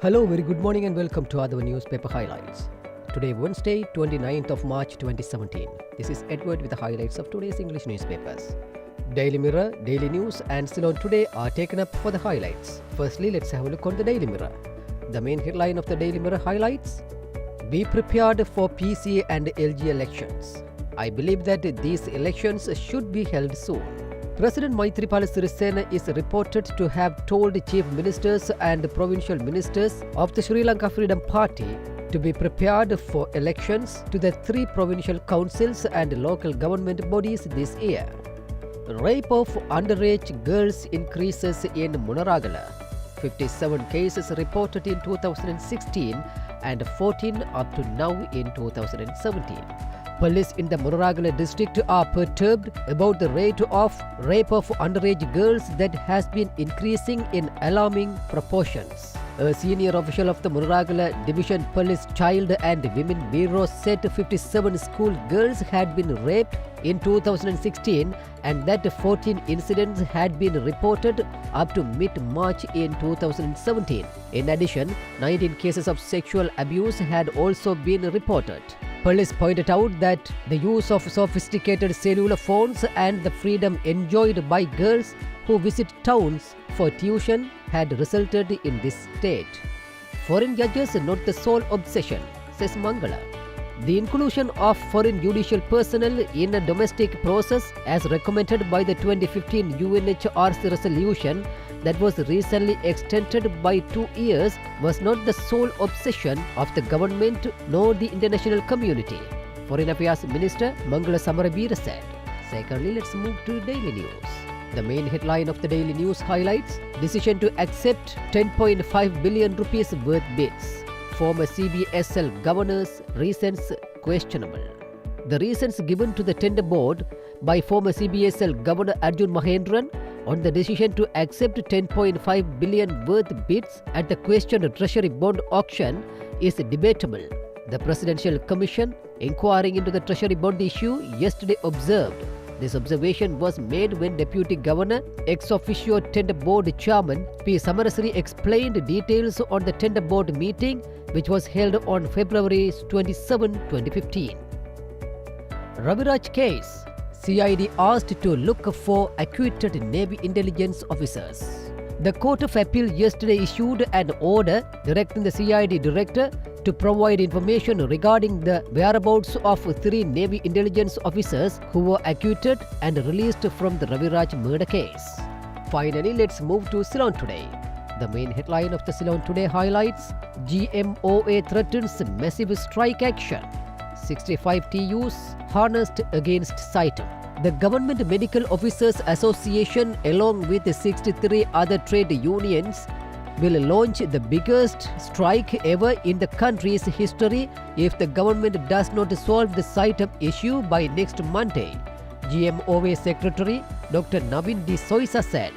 Hello, very good morning and welcome to other newspaper highlights. Today, Wednesday, 29th of March 2017. This is Edward with the highlights of today's English newspapers. Daily Mirror, Daily News and Ceylon Today are taken up for the highlights. Firstly, let's have a look on the Daily Mirror. The main headline of the Daily Mirror highlights: Be prepared for PCA and LG elections. I believe that these elections should be held soon. President Maithripala Sirisena is reported to have told chief ministers and provincial ministers of the Sri Lanka Freedom Party to be prepared for elections to the 3 provincial councils and local government bodies this year. Rape of underage girls increases in Munaragala. 57 cases reported in 2016 and 14 up to now in 2017. Police in the Munaragala district are perturbed about the rate of rape of underage girls that has been increasing in alarming proportions. A senior official of the Munaragala Division Police Child and Women Bureau said 57 school girls had been raped in 2016 and that 14 incidents had been reported up to mid-March in 2017. In addition, 19 cases of sexual abuse had also been reported. Police pointed out that the use of sophisticated cellular phones and the freedom enjoyed by girls who visit towns for tuition had resulted in this state. Foreign judges not the sole obsession, says Mangala. The inclusion of foreign judicial personnel in a domestic process as recommended by the 2015 UNHRC resolution that was recently extended by 2 years was not the sole obsession of the government nor the international community, Foreign Affairs Minister Mangala Samaraveera said. Secondly, let's move to Daily News. The main headline of the Daily News highlights decision to accept 10.5 billion rupees worth bids. Former CBSL governor's reasons questionable. The reasons given to the tender board by former CBSL Governor Arjun Mahendran on the decision to accept 10.5 billion worth bids at the questioned Treasury bond auction is debatable. The Presidential Commission inquiring into the Treasury bond issue yesterday observed. This observation was made when Deputy Governor, ex officio Tender Board Chairman P. Samarasri explained details on the Tender Board meeting which was held on February 27, 2015. Raviraj case. CID asked to look for acquitted Navy intelligence officers. The Court of Appeal yesterday issued an order directing the CID director to provide information regarding the whereabouts of 3 Navy intelligence officers who were acquitted and released from the Raviraj murder case. Finally, let's move to Ceylon Today. The main headline of the Ceylon Today highlights: GMOA threatens massive strike action. 65 TUs harnessed against Saitam. The Government Medical Officers Association along with 63 other trade unions will launch the biggest strike ever in the country's history if the government does not solve the Saitam issue by next Monday, GMOA Secretary Dr. Navin D. Soisa said.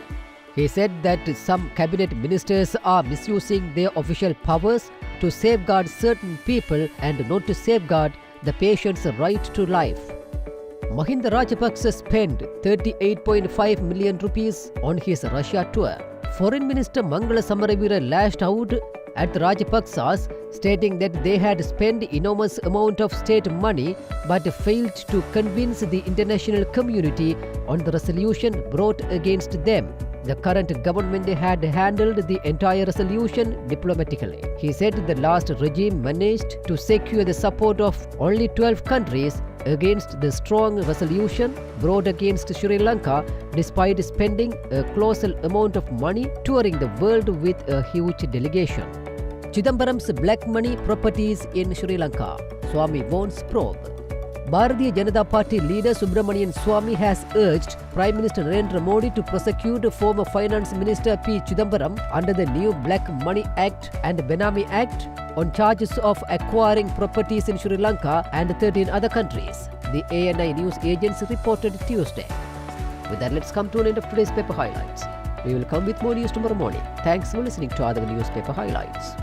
He said that some cabinet ministers are misusing their official powers to safeguard certain people and not to safeguard the patient's right to life. Mahinda Rajapaksa spent 38.5 million rupees on his Russia tour. Foreign Minister Mangala Samaraveera lashed out at the Rajapaksas, stating that they had spent enormous amount of state money but failed to convince the international community on the resolution brought against them. The current government had handled the entire resolution diplomatically. He said the last regime managed to secure the support of only 12 countries against the strong resolution brought against Sri Lanka despite spending a colossal amount of money touring the world with a huge delegation. Chidambaram's black money properties in Sri Lanka. Swami warns probe. Bharatiya Janata Party leader Subramanian Swamy has urged Prime Minister Narendra Modi to prosecute former Finance Minister P. Chidambaram under the new Black Money Act and Benami Act on charges of acquiring properties in Sri Lanka and 13 other countries, the ANI news agency reported Tuesday. With that, let's come to an end of today's paper highlights. We will come with more news tomorrow morning. Thanks for listening to other newspaper highlights.